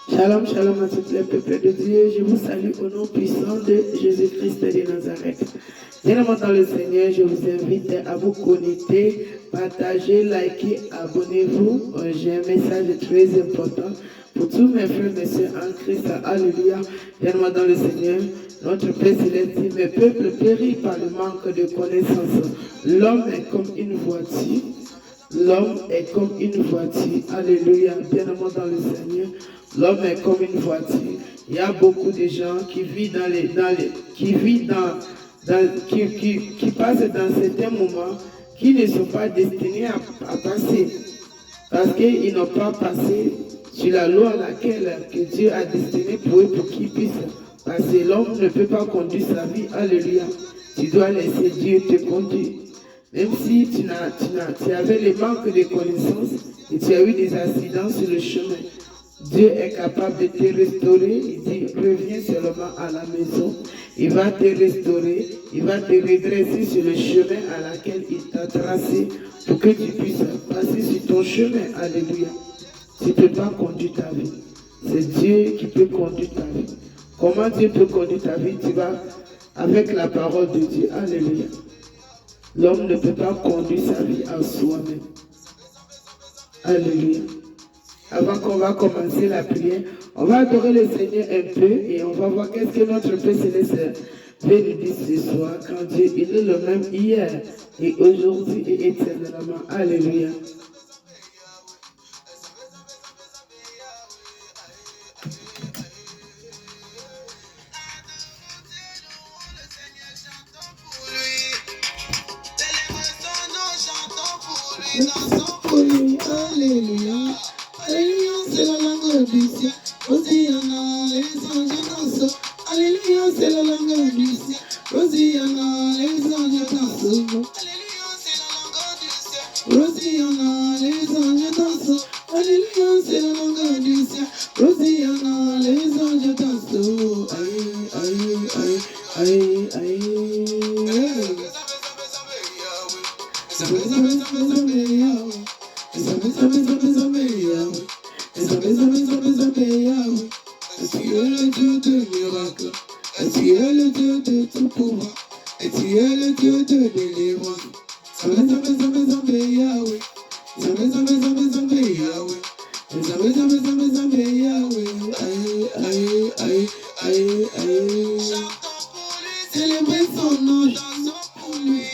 Shalom, shalom à tous les peuples de Dieu. Je vous salue au nom puissant de Jésus-Christ de Nazareth. Bien-aimés dans le Seigneur, je vous invite à vous connecter, partager, liker, abonnez-vous. J'ai un message très important pour tous mes frères et sœurs en Christ. Alléluia. Bien-aimés dans le Seigneur, notre Père Céleste dit, mes peuples périssent par le manque de connaissance. L'homme est comme une voiture. L'homme est comme une voiture. Alléluia. Bien-aimés dans le Seigneur. L'homme est comme une voiture. Il y a beaucoup de gens qui vivent qui passent dans certains moments qui ne sont pas destinés à passer. Parce qu'ils n'ont pas passé sur la loi à laquelle que Dieu a destiné pour eux pour qu'ils puissent passer. L'homme ne peut pas conduire sa vie. Alléluia. Tu dois laisser Dieu te conduire. Même si tu avais le manque de connaissances et tu as eu des accidents sur le chemin. Dieu est capable de te restaurer. Il dit, reviens seulement à la maison. Il va te restaurer. Il va te redresser sur le chemin à laquelle il t'a tracé pour que tu puisses passer sur ton chemin. Alléluia. Tu ne peux pas conduire ta vie. C'est Dieu qui peut conduire ta vie. Comment Dieu peut conduire ta vie? Tu vas avec la parole de Dieu. Alléluia. L'homme ne peut pas conduire sa vie à soi-même. Alléluia. Avant qu'on va commencer la prière, on va adorer le Seigneur un peu et on va voir qu'est-ce que notre Père Céleste veut nous dire ce soir quand Dieu il est le même hier et aujourd'hui et éternellement. Alléluia. Alléluia. Alléluia, c'est la langue du ciel. Hosiana, les anges dansent. Alléluia, c'est la langue du ciel. Hosiana, les anges dansent. Hosiana, les anges dansent. Alléluia, c'est la langue du ciel. Hosiana, les anges dansent. Aïe, aïe, aïe, aïe, aïe. Tu es le Dieu de miracles, tu es le Dieu de tout pouvoir, et tu es le Dieu de délivrance. Zambe, zambe, zambe, zambe, Yahweh. Zambe, zambe, zambe, zambe, Yahweh. Zambe, zambe, zambe, zambe, Yahweh. Aïe, aïe, aïe, aïe, aïe. Célébrez son nom, chantons pour lui.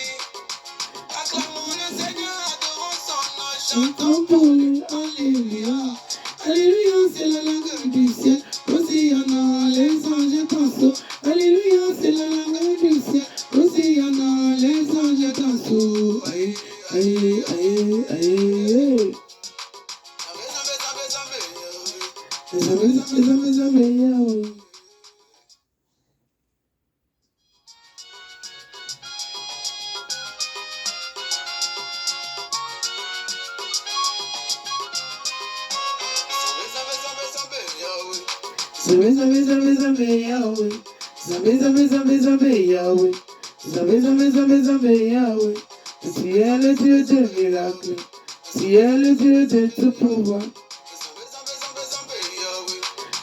Acclamons le Seigneur, adorons son nom, chantons pour lui. Alléluia. Alléluia, c'est la langue du ciel. Hosiana, les anges dansent. Alléluia, c'est la langue du ciel. Hosiana, les anges dansent. Aïe, aïe, aïe, aïe. Zambe, zambe, zambe, zambe, Yahweh. Zambe, zambe, zambe, zambe, Yahweh. Zambe, zambe, zambe, zambe, Yahweh. Zambe, zambe, zambe, zambe, Yahweh. Tu es le Dieu de miracles. Tu es le Dieu de tout pouvoir.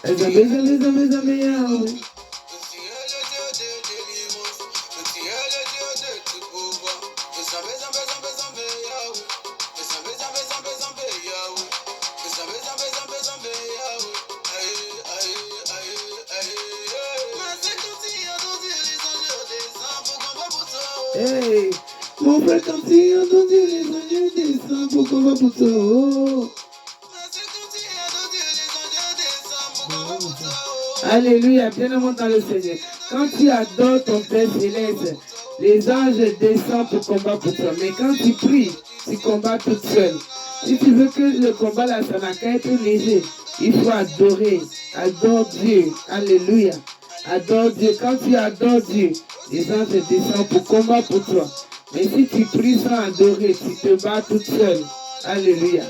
Zambe, zambe, zambe, zambe, Yahweh. Hey, mon frère, quand tu as entendu les anges descendent pour qu'on va pour toi. Alléluia, bien-aimé dans le Seigneur. Quand tu adores ton Père Céleste, les anges descendent pour combattre pour toi. Mais quand tu pries, tu combats toute seule. Si tu veux que le combat là, ça n'a qu'à être léger, il faut adorer. Adore Dieu. Alléluia. Adore Dieu. Quand tu adores Dieu, les anges descendent pour combattre pour toi. Mais si tu pries sans adorer, tu te bats toute seule. Alléluia.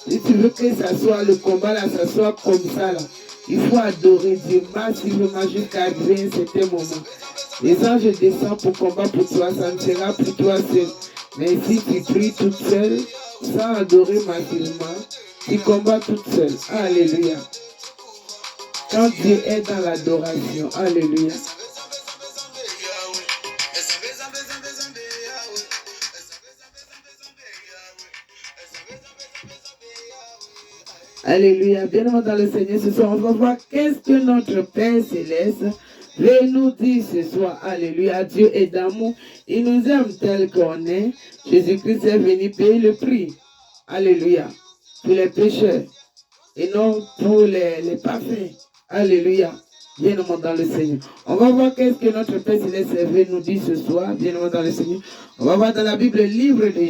Si tu veux que ça soit le combat là, ça soit comme ça là, il faut adorer Dieu massivement jusqu'à arriver à un certain moment. Les anges descendent pour combattre pour toi, ça ne sera plus toi seul. Mais si tu pries toute seule, sans adorer massivement, tu combats toute seule. Alléluia. Quand Dieu est dans l'adoration, alléluia. Alléluia. Bien-aimés dans le Seigneur, ce soir, on va voir qu'est-ce que notre Père Céleste veut nous dire ce soir. Alléluia. Dieu est d'amour. Il nous aime tel qu'on est. Jésus-Christ est venu payer le prix. Alléluia. Pour les pécheurs et non pour les parfaits. Alléluia. Bien-aimés dans le Seigneur. On va voir qu'est-ce que notre Père Céleste veut nous dire ce soir. Bien-aimés dans le Seigneur. On va voir dans la Bible le livre de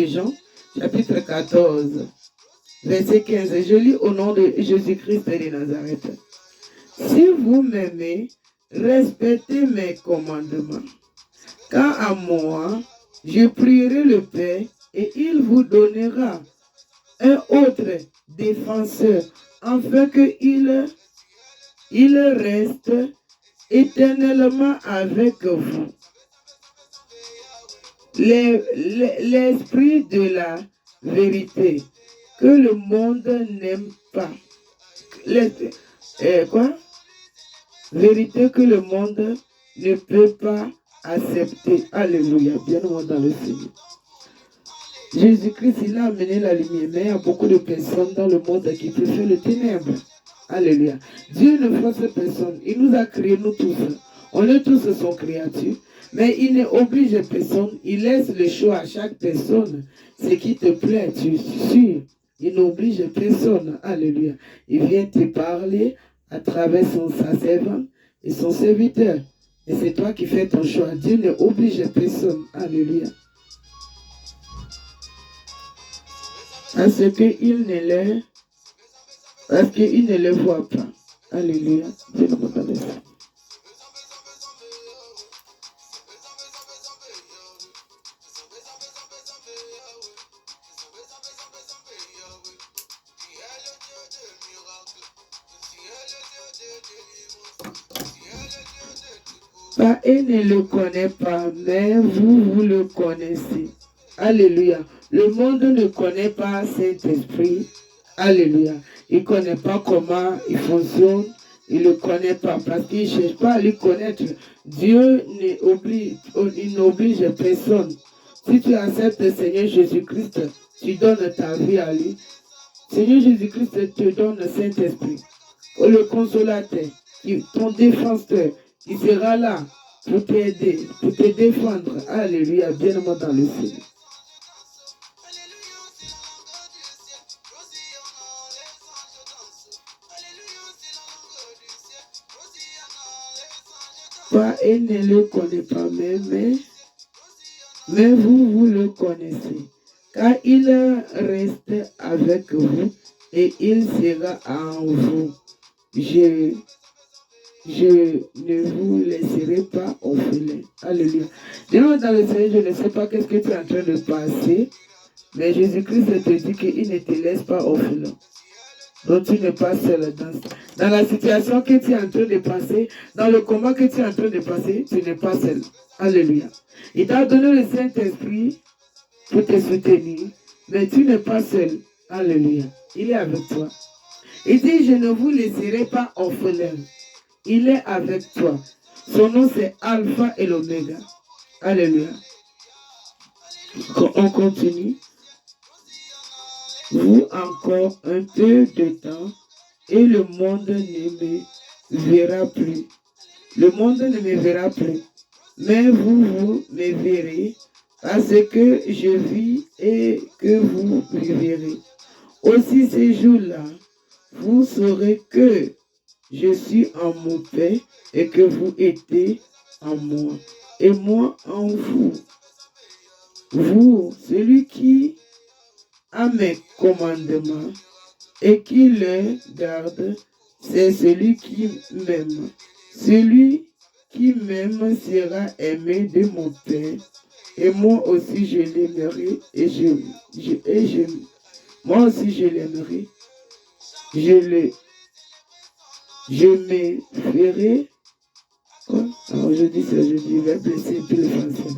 Jean, chapitre 14. Verset 15, je lis au nom de Jésus-Christ de Nazareth. Si vous m'aimez, respectez mes commandements. Quant à moi, je prierai le Père et il vous donnera un autre défenseur, afin qu'il reste éternellement avec vous. L'esprit de la vérité que le monde n'aime pas. Vérité que le monde ne peut pas accepter. Alléluia. Bien-aimé dans le Seigneur. Jésus-Christ, il a amené la lumière, mais il y a beaucoup de personnes dans le monde qui préfèrent le ténèbre. Alléluia. Dieu ne force personne. Il nous a créés, nous tous. On est tous son créature. Mais il ne oblige personne. Il laisse le choix à chaque personne. Ce qui te plaît, tu suis. Il n'oblige personne. Alléluia. Il vient te parler à travers sa servante et son serviteur. Et c'est toi qui fais ton choix. Dieu ne oblige personne. Alléluia. Parce qu'il ne les voit pas. Alléluia. Dieu nous reconnaît ça. Pas et ne le connaît pas, mais vous le connaissez. Alléluia. Le monde ne connaît pas Saint-Esprit. Alléluia. Il ne connaît pas comment il fonctionne. Il ne le connaît pas parce qu'il ne cherche pas à le connaître. Dieu n'oblige personne. Si tu acceptes le Seigneur Jésus-Christ, tu donnes ta vie à lui. Seigneur Jésus-Christ te donne le Saint-Esprit. Le consolateur, ton défenseur, qui sera là pour t'aider, pour te défendre. Alléluia, bien-aimé dans le Seigneur. Pas et ne le connaît pas, mais vous le connaissez, car il reste avec vous et il sera en vous. Je ne vous laisserai pas orphelin. Alléluia. Dis-moi dans le Seigneur, je ne sais pas qu'est-ce que tu es en train de passer, mais Jésus-Christ te dit qu'il ne te laisse pas orphelin. Donc tu n'es pas seul dans la situation que tu es en train de passer, dans le combat que tu es en train de passer, tu n'es pas seul. Alléluia. Il t'a donné le Saint-Esprit pour te soutenir, mais tu n'es pas seul. Alléluia. Il est avec toi. Il dit, je ne vous laisserai pas orphelin. Il est avec toi. Son nom c'est Alpha et l'Oméga. Alléluia. On continue. Vous encore un peu de temps et le monde ne me verra plus. Le monde ne me verra plus. Mais vous me verrez parce que je vis et que vous vivrez. Aussi ces jours-là, vous saurez que je suis en mon Père et que vous êtes en moi et moi en vous. Vous, celui qui a mes commandements et qui les garde, c'est celui qui m'aime. Celui qui m'aime sera aimé de mon Père et moi aussi je l'aimerai moi aussi je l'aimerai. Je me ferai. Alors je dis ça, je vais blesser tout le français.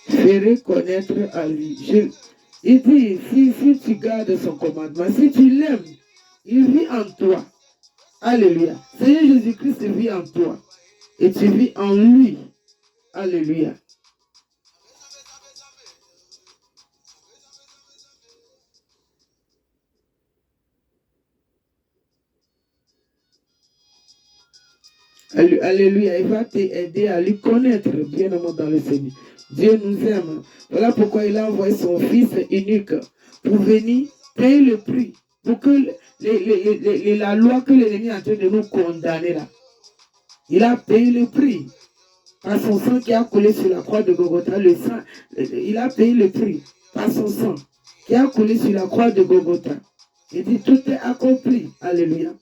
Ferai connaître à lui. Il dit, si tu gardes son commandement, si tu l'aimes, il vit en toi. Alléluia. Seigneur Jésus-Christ vit en toi. Et tu vis en lui. Alléluia. Alléluia. Il va t'aider à lui connaître, bien aimé dans le Seigneur. Dieu nous aime. Voilà pourquoi il a envoyé son Fils unique pour venir payer le prix. Pour que la loi que l'ennemi est en train de nous condamner là. Il a payé le prix. Par son sang qui a coulé sur la croix de Golgotha, le sang, il a payé le prix. Par son sang qui a coulé sur la croix de Golgotha. Il dit tout est accompli. Alléluia.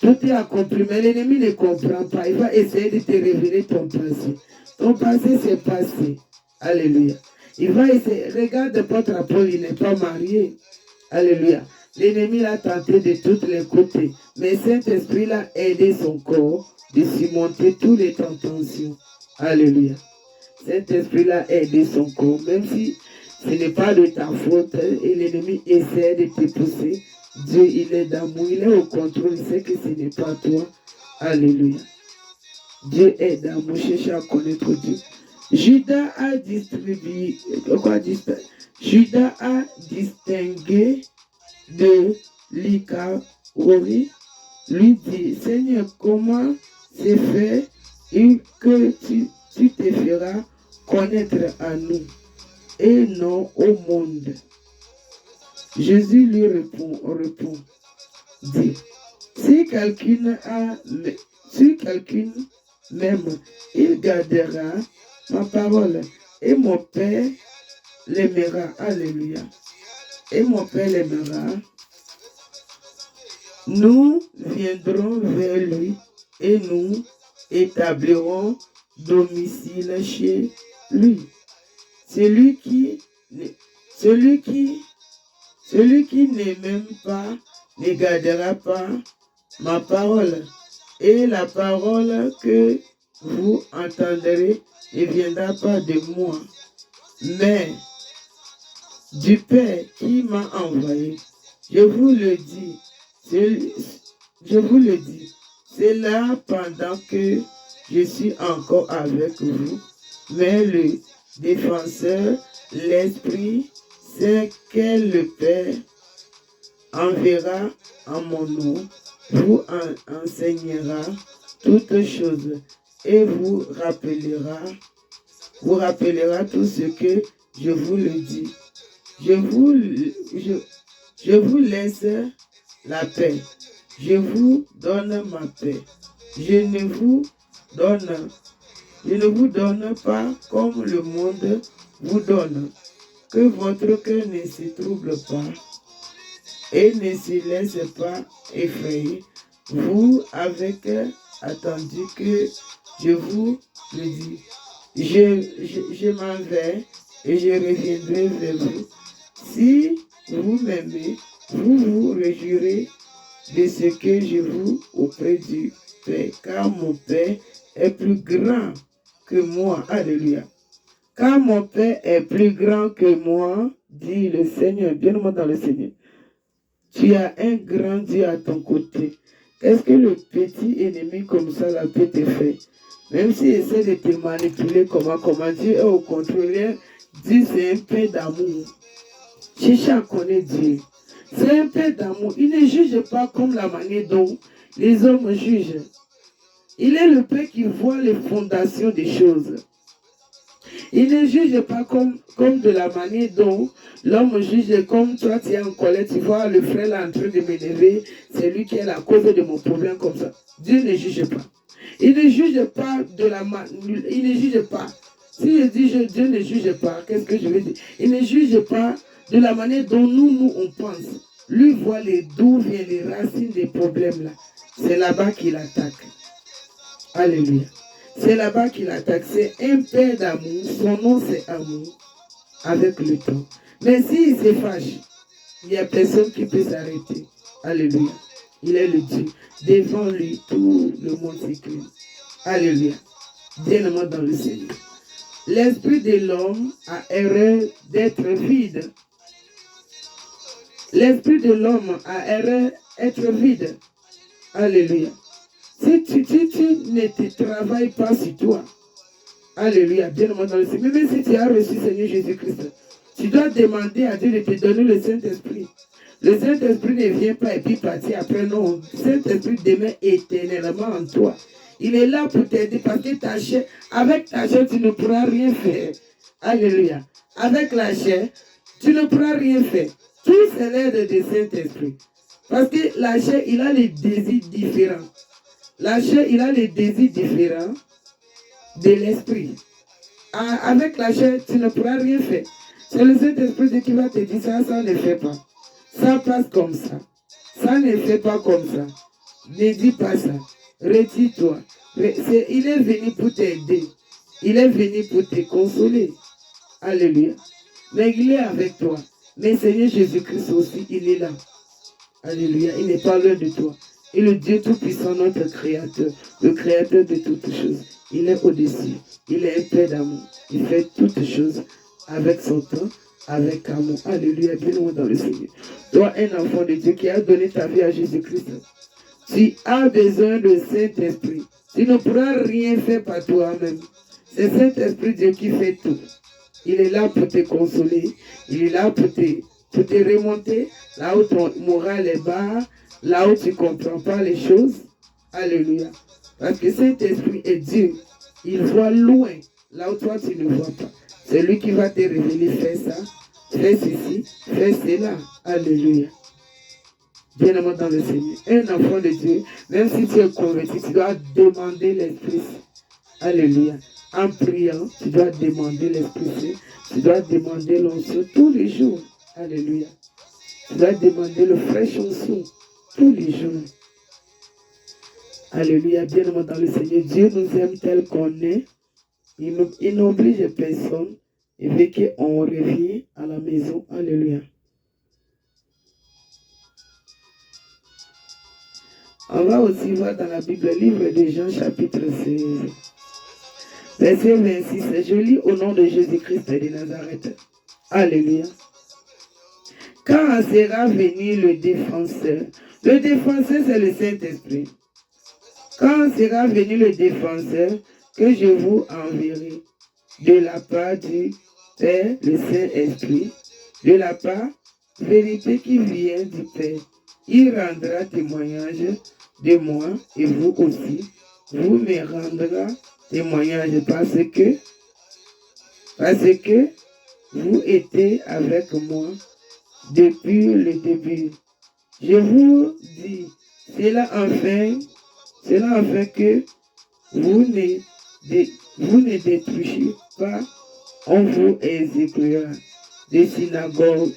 Tout est accompli, mais l'ennemi ne comprend pas. Il va essayer de te révéler ton passé. Ton passé, c'est passé. Alléluia. Il va essayer. Regarde votre Paul, il n'est pas marié. Alléluia. L'ennemi l'a tenté de tous les côtés. Mais Saint-Esprit l'a aidé son corps de surmonter toutes les tentations. Alléluia. Saint-Esprit l'a aidé son corps, même si ce n'est pas de ta faute et l'ennemi essaie de te pousser. Dieu, il est d'amour, il est au contrôle, il sait que ce n'est pas toi. Alléluia. Dieu est d'amour, cherche à connaître Dieu. Judas a distribué, Judas a distingué de l'Icarorie, lui dit, Seigneur, comment c'est fait que tu te feras connaître à nous et non au monde? Jésus lui répond, dit, si quelqu'un m'aime, il gardera ma parole et mon Père l'aimera. Alléluia. Et mon Père l'aimera. Nous viendrons vers lui et nous établirons domicile chez lui. Celui qui ne m'aime pas ne gardera pas ma parole. Et la parole que vous entendrez ne viendra pas de moi, mais du Père qui m'a envoyé. Je vous le dis, c'est là pendant que je suis encore avec vous, mais le défenseur, l'Esprit, c'est que le Père enverra en mon nom, vous enseignera toutes choses et vous rappellera tout ce que je vous le dis. Je vous laisse la paix. Je vous donne ma paix. Je ne vous donne pas comme le monde vous donne. Que votre cœur ne se trouble pas et ne se laisse pas effrayer. Vous avez attendu que je vous le dise. Je m'en vais et je reviendrai vers vous. Si vous m'aimez, vous vous réjouirez de ce que je vous auprès du Père, car mon Père est plus grand que moi. Alléluia. Car mon Père est plus grand que moi, dit le Seigneur. Bien-aimé dans le Seigneur. Tu as un grand Dieu à ton côté. Qu'est-ce que le petit ennemi comme ça là peut te faire? Même s'il essaie de te manipuler comment Dieu est au contrôle. Dieu c'est un Père d'amour. Cherche à connaître Dieu. C'est un Père d'amour. Il ne juge pas comme la manière dont les hommes jugent. Il est le Père qui voit les fondations des choses. Il ne juge pas comme de la manière dont l'homme juge, comme toi tu es en colère, tu vois le frère là en train de m'énerver, c'est lui qui est la cause de mon problème comme ça. Dieu ne juge pas. Il ne juge pas il ne juge pas. Si je dis Dieu ne juge pas, qu'est-ce que je veux dire? Il ne juge pas de la manière dont nous on pense. Lui voit d'où viennent les racines des problèmes là. C'est là-bas qu'il attaque. Alléluia. C'est là-bas qu'il attaque. C'est un Père d'amour. Son nom, c'est amour. Avec le temps. Mais s'il se fâche, il n'y a personne qui peut s'arrêter. Alléluia. Il est le Dieu. Devant lui, tout le monde s'écrit. Alléluia. Bien-aimé dans le Seigneur. L'esprit de l'homme a erreur d'être vide. l'esprit de l'homme a erré être vide. Alléluia. Si tu ne te travailles pas sur toi, alléluia, bien dans le Seigneur, même si tu as reçu Seigneur Jésus-Christ, tu dois demander à Dieu de te donner le Saint-Esprit. Le Saint-Esprit ne vient pas et puis partir après, non. Le Saint-Esprit demeure éternellement en toi. Il est là pour t'aider parce que ta chair, avec ta chair, tu ne pourras rien faire. Alléluia. Avec la chair, tu ne pourras rien faire. Tout c'est l'aide du Saint-Esprit. Parce que la chair, il a les désirs différents. La chair, il a les désirs différents de l'esprit. Avec la chair, tu ne pourras rien faire. C'est le Saint-Esprit qui va te dire ça ne fait pas. Ça passe comme ça. Ça ne fait pas comme ça. Ne dis pas ça. Retire-toi. Il est venu pour t'aider. Il est venu pour te consoler. Alléluia. Mais il est avec toi. Mais Seigneur Jésus-Christ aussi, il est là. Alléluia. Il n'est pas loin de toi. Et le Dieu Tout-Puissant, notre Créateur, le Créateur de toutes choses, il est au-dessus. Il est un Père d'amour. Il fait toutes choses avec son temps, avec amour. Alléluia. Bien loin dans le Seigneur. Toi, un enfant de Dieu qui a donné ta vie à Jésus-Christ, tu as besoin de Saint-Esprit. Tu ne pourras rien faire par toi-même. C'est Saint-Esprit Dieu qui fait tout. Il est là pour te consoler. Il est là pour te remonter. Là où ton moral est bas. Là où tu ne comprends pas les choses. Alléluia. Parce que Saint-Esprit est Dieu. Il voit loin. Là où toi tu ne vois pas. C'est lui qui va te révéler. Fais ça. Fais ceci. Fais cela. Alléluia. Bien-aimé dans le Seigneur. Un enfant de Dieu, même si tu es converti, tu dois demander l'Esprit. Alléluia. En priant, tu dois demander l'Esprit. Tu dois demander l'onction tous les jours. Alléluia. Tu dois demander le fraîche onction tous les jours. Alléluia. Bien-aimé dans le Seigneur. Dieu nous aime tel qu'on est. Il n'oblige personne. Il veut qu'on revienne à la maison. Alléluia. On va aussi voir dans la Bible, le livre de Jean, chapitre 16, verset 26. Je lis au nom de Jésus-Christ de Nazareth. Alléluia. Quand sera venu le défenseur? Le défenseur, c'est le Saint-Esprit. Quand sera venu le défenseur que je vous enverrai de la part du Père, le Saint-Esprit, de la part vérité qui vient du Père, il rendra témoignage de moi et vous aussi. Vous me rendrez témoignage parce que vous étiez avec moi depuis le début. Je vous dis cela afin que vous ne détruisiez pas en vous exécutera des synagogues,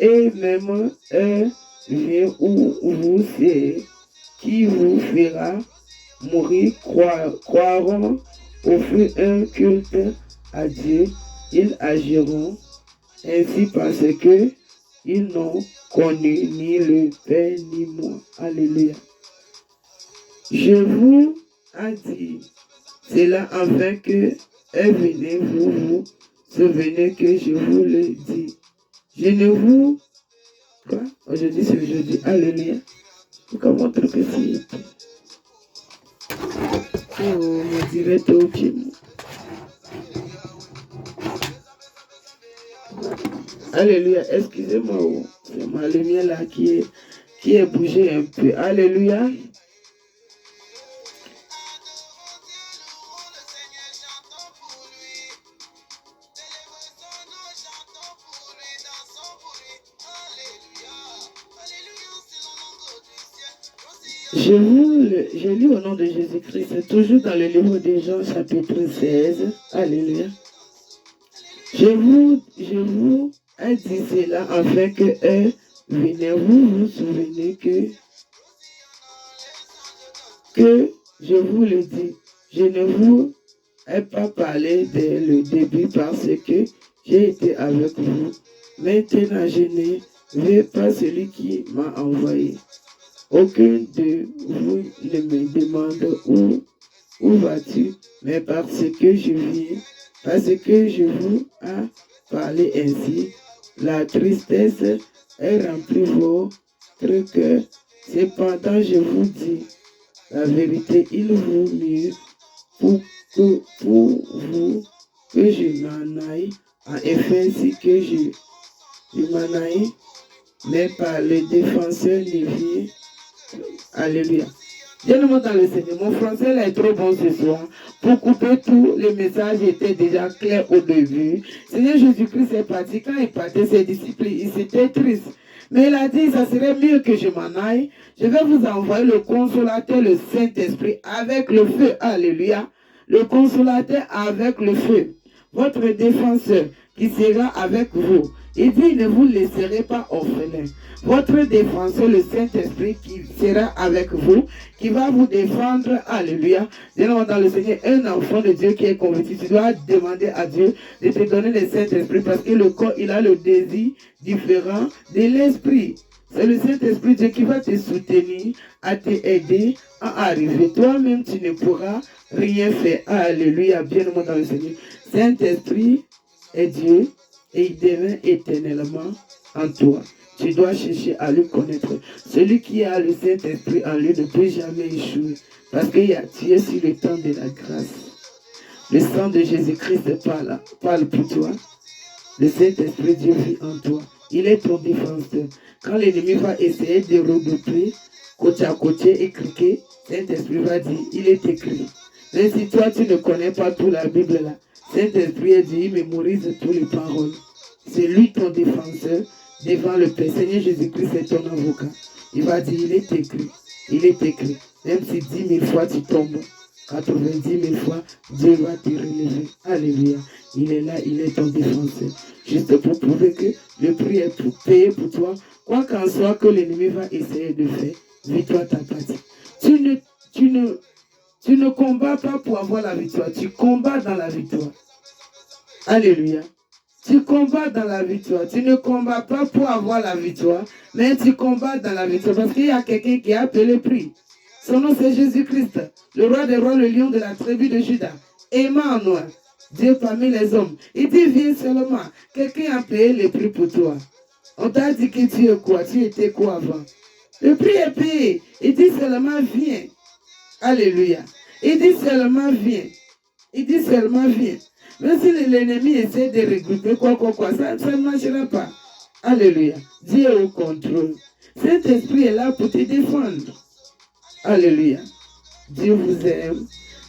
et même un lieu où vous savez qui vous fera mourir croiront offrir un culte à Dieu. Ils agiront ainsi parce que ils n'ont connu ni le Père ni moi. Alléluia. Je vous ai dit cela afin que venez vous souvenez que je vous le dis. Je ne vous... Quoi? Aujourd'hui, c'est aujourd'hui. Alléluia. Comment que c'est? Oh, on dirait au pied. Alléluia. Excusez-moi. Oh. C'est ma lumière là qui est bougée un peu. Alléluia. Je lis au nom de Jésus-Christ, toujours dans le livre de Jean, chapitre 16. Alléluia. Je vous ai dit cela afin que venez vous souvenez que je vous le dis. Je ne vous ai pas parlé dès le début parce que j'ai été avec vous. Maintenant, je ne vais pas celui qui m'a envoyé. Aucun de vous ne me demande où vas-tu, mais parce que je viens parce que je vous ai parlé ainsi, la tristesse est remplie votre cœur. Cependant, je vous dis la vérité, il vaut mieux pour vous que je m'en aille. En effet, si que je m'en aille, mais par le défenseur vient. Alléluia. Bien-aimé dans le Seigneur, mon français là est trop bon ce soir. Pour couper tout, le message était déjà clair au début. Seigneur Jésus-Christ est parti. Quand il partait, ses disciples, ils étaient tristes. Mais il a dit, ça serait mieux que je m'en aille. Je vais vous envoyer le consolateur, le Saint-Esprit, avec le feu. Alléluia. Le consolateur avec le feu. Votre défenseur qui sera avec vous. Il dit, ne vous laisserez pas orphelin. Votre défenseur, le Saint-Esprit, qui sera avec vous, qui va vous défendre. Alléluia. Dans le Seigneur, un enfant de Dieu qui est converti, tu dois demander à Dieu de te donner le Saint-Esprit parce que le corps, il a le désir différent de l'esprit. C'est le Saint-Esprit Dieu qui va te soutenir, à t'aider à arriver. Toi-même, tu ne pourras rien faire. Alléluia. Bien-aimé dans le Seigneur. Saint-Esprit est Dieu et il demeure éternellement en toi. Tu dois chercher à le connaître. Celui qui a le Saint-Esprit en lui ne peut jamais échouer. Parce qu'il a tué sur le temps de la grâce. Le sang de Jésus-Christ parle pour toi. Le Saint-Esprit Dieu vit en toi. Il est ton défenseur. Quand l'ennemi va essayer de regrouper côté à côté et cliquer, Saint-Esprit va dire, il est écrit. Même si toi tu ne connais pas toute la Bible là, Saint-Esprit a dit, il mémorise toutes les paroles. C'est lui ton défenseur devant le Père. Seigneur Jésus-Christ est ton avocat. Il va dire, il est écrit. Il est écrit. Même si 10 000 fois tu tombes, 90 000 fois, Dieu va te relever. Alléluia. Il est là, il est ton défenseur. Juste pour prouver que le prix est payé pour toi. Quoi qu'en soit que l'ennemi va essayer de faire, vis-toi ta partie. Tu ne combats pas pour avoir la victoire. Tu combats dans la victoire. Alléluia. Tu combats dans la victoire. Tu ne combats pas pour avoir la victoire, mais tu combats dans la victoire. Parce qu'il y a quelqu'un qui a payé le prix. Son nom c'est Jésus-Christ, le roi des rois, le lion de la tribu de Juda. Emmanuel, Dieu parmi les hommes. Il dit, viens seulement. Quelqu'un a payé le prix pour toi. On t'a dit que tu es quoi? Tu étais quoi avant? Le prix est payé. Il dit seulement, viens. Alléluia. Il dit seulement, viens. Il dit seulement, viens. Même si l'ennemi essaie de regrouper quoi, ça ne marchera pas. Alléluia. Dieu est au contrôle. Cet esprit est là pour te défendre. Alléluia. Dieu vous aime.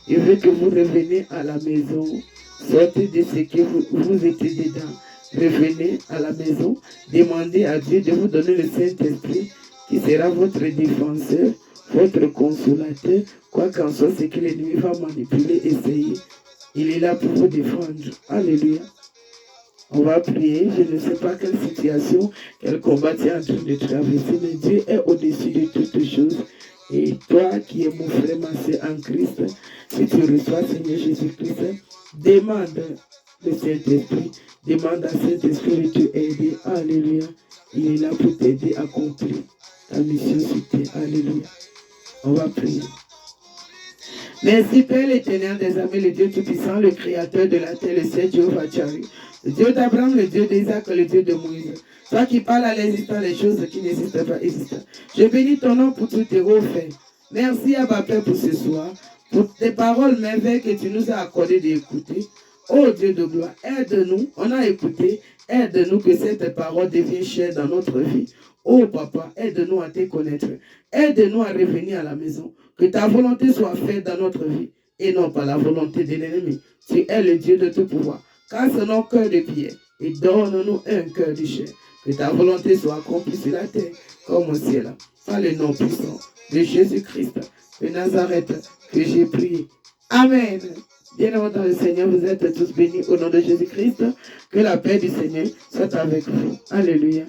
Il veut que vous reveniez à la maison. Sortez de ce que vous étiez dedans. Revenez à la maison. Demandez à Dieu de vous donner le Saint-Esprit qui sera votre défenseur, votre consolateur. Quoi qu'en soit ce que l'ennemi va manipuler, essayer. Il est là pour vous défendre. Alléluia. On va prier. Je ne sais pas quelle situation, quel combat tu es en train de traverser, mais Dieu est au-dessus de toutes choses. Et toi qui es mon frère, ma soeur en Christ, si tu reçois Seigneur Jésus-Christ, demande le Saint-Esprit, demande à Saint-Esprit de te aider. Alléluia. Il est là pour t'aider à accomplir ta mission sur terre. Alléluia. On va prier. Merci Père l'éternel des armées, le Dieu Tout-Puissant, le Créateur de la terre, le ciel, Jéhovah Tchari. Le Dieu d'Abraham, le Dieu d'Isaac, le Dieu de Moïse. Toi qui parles à l'existence des choses qui n'existent pas existent. Je bénis ton nom pour tous tes faits. Merci à Père pour ce soir, pour tes paroles merveilleuses que tu nous as accordé d'écouter. Oh Dieu de gloire, aide-nous, on a écouté, aide-nous que cette parole devienne chère dans notre vie. Oh Papa, aide-nous à te connaître. Aide-nous à revenir à la maison. Que ta volonté soit faite dans notre vie et non pas la volonté de l'ennemi. Tu es le Dieu de tout pouvoir. Casse nos cœurs de pierre et donne-nous un cœur de chair. Que ta volonté soit accomplie sur la terre comme au ciel. Par le nom puissant de Jésus-Christ de Nazareth que j'ai prié. Amen. Bien-aimés dans le Seigneur, vous êtes tous bénis au nom de Jésus-Christ. Que la paix du Seigneur soit avec vous. Alléluia.